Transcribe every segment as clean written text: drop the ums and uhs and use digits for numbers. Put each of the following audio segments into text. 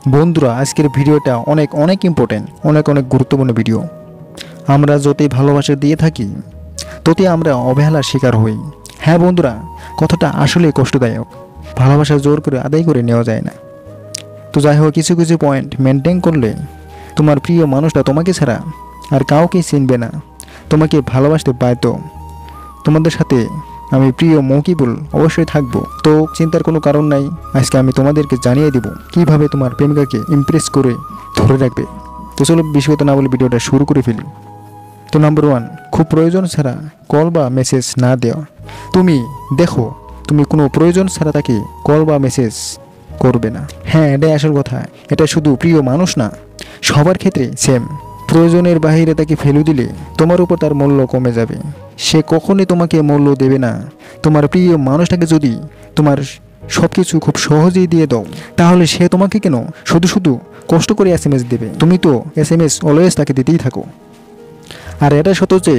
বন্ধুরা, আজকের ভিডিওটা অনেক অনেক ইম্পর্টেন্ট, অনেক অনেক গুরুত্বপূর্ণ ভিডিও। আমরা যতই ভালোবাসা দিয়ে থাকি ততই আমরা অবহেলার শিকার হই। হ্যাঁ বন্ধুরা, কথাটা আসলেই কষ্টদায়ক। ভালোবাসা জোর করে আদায় করে নেওয়া যায় না। তো যাই হোক, কিছু কিছু পয়েন্ট মেনটেন করলে তোমার প্রিয় মানুষটা তোমাকে ছাড়া আর কাউকেই চিনবে না, তোমাকে ভালোবাসতে বাধ্য। তোমাদের সাথে আমি প্রিয় মকিবুল অবশ্যই থাকবো। তো চিন্তার কোনো কারণ নাই, আজকে আমি তোমাদেরকে জানিয়ে দেব কিভাবে তোমার প্রেমিকাকে ইমপ্রেস করে ধরে রাখবে। তো চলো বেশি কথা না বলে ভিডিওটা শুরু করে ফেলি। তো নাম্বার 1, খুব প্রয়োজন ছাড়া কল বা মেসেজ না দেওয়া। তুমি দেখো, তুমি কোনো প্রয়োজন ছাড়া তাকে কল বা মেসেজ করবে না। হ্যাঁ, এটাই আসল কথা। এটা শুধু প্রিয় মানুষ না, সবার ক্ষেত্রে সেম। প্রয়োজনের বাইরে তাকে ফেলে দিলে তোমার উপর তার মূল্য কমে যাবে। সে কখনোই তোমাকে মূল্য দেবে না। তোমার প্রিয় মানুষটাকে যদি তোমার সব কিছু খুব সহজেই দিয়ে দাও, তাহলে সে তোমাকে কেন শুধু শুধু কষ্ট করে SMS দেবে? তুমি তো SMS অলওয়েজ তাকে দিতেই থাকো। আর এটা সত্য যে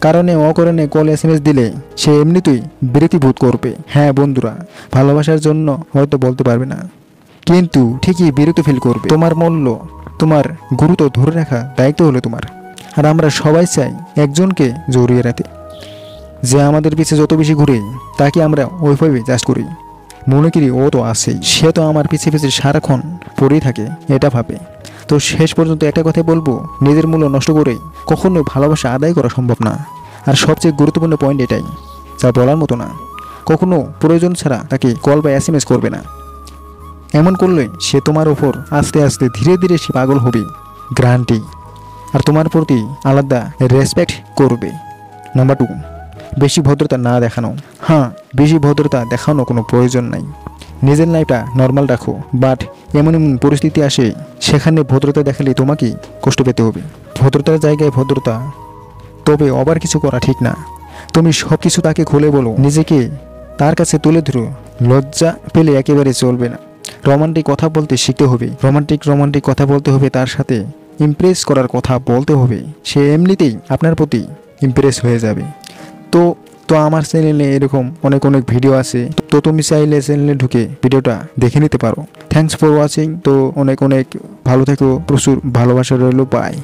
কারণে অকারণে কল SMS দিলে সে এমনিতেই বিরক্তি বোধ করবে। হ্যাঁ বন্ধুরা, ভালোবাসার জন্য হয়তো বলতে পারবে না, কিন্তু ঠিকই বিরক্তি ফিল করবে। তোমার মূল্য, তোমার গুরুত্ব ধরে রাখা দায়িত্ব হলো তোমার। আর আমরা সবাই চাই একজনকে জড়িয়ে রাখতে, যে আমাদের পিছে যত বেশি ঘুরে তাকে আমরা ওইভাবে জাজ করি। মনে করি ও তো আছেই, সে তো আমার পিছে পিছে সারাক্ষণ পড়েই থাকে, এটা ভাবে। তো শেষ পর্যন্ত একটা কথাই বলবো, নিজের মূল্য নষ্ট করে কখনোই ভালোবাসা আদায় করা সম্ভব না। আর সবচেয়ে গুরুত্বপূর্ণ পয়েন্ট এটাই, যা বলার মতো না, কখনো প্রয়োজন ছাড়া তাকে কল বা SMS করবে না। এমন করলে সে তোমার ওপর আস্তে আস্তে ধীরে ধীরে সে পাগল হবে, গ্যারান্টি। আর তোমার প্রতি আলাদা রেসপেক্ট করবে। নাম্বার 2, বেশি ভদ্রতা না দেখানো। হ্যাঁ, বেশি ভদ্রতা দেখানো কোনো প্রয়োজন নাই। নিজের লাইফটা নর্মাল রাখো, বাট এমন এমন পরিস্থিতি আসে সেখানে ভদ্রতা দেখালে তোমাকে কষ্ট পেতে হবে। ভদ্রতার জায়গায় ভদ্রতা, তবে আবার কিছু করা ঠিক না। তুমি সব কিছু তাকে খুলে বলো, নিজেকে তার কাছে তুলে ধরো। লজ্জা পেলে একেবারে চলবে না। রোমান্টিক কথা বলতে শিখতে হবে। রোমান্টিক কথা বলতে হবে, তার সাথে ইমপ্রেস করার কথা বলতে হবে। সে এমনিতেই আপনার প্রতি ইমপ্রেস হয়ে যাবে। তো তো আমার চ্যানেলে এরকম অনেক অনেক ভিডিও আছে, তো তুমি চাইলে চ্যানেলে ঢুকে ভিডিওটা দেখে নিতে পারো। Thanks for watching. তো অনেক অনেক ভালো থেকো, প্রচুর ভালোবাসা রইল, বাই।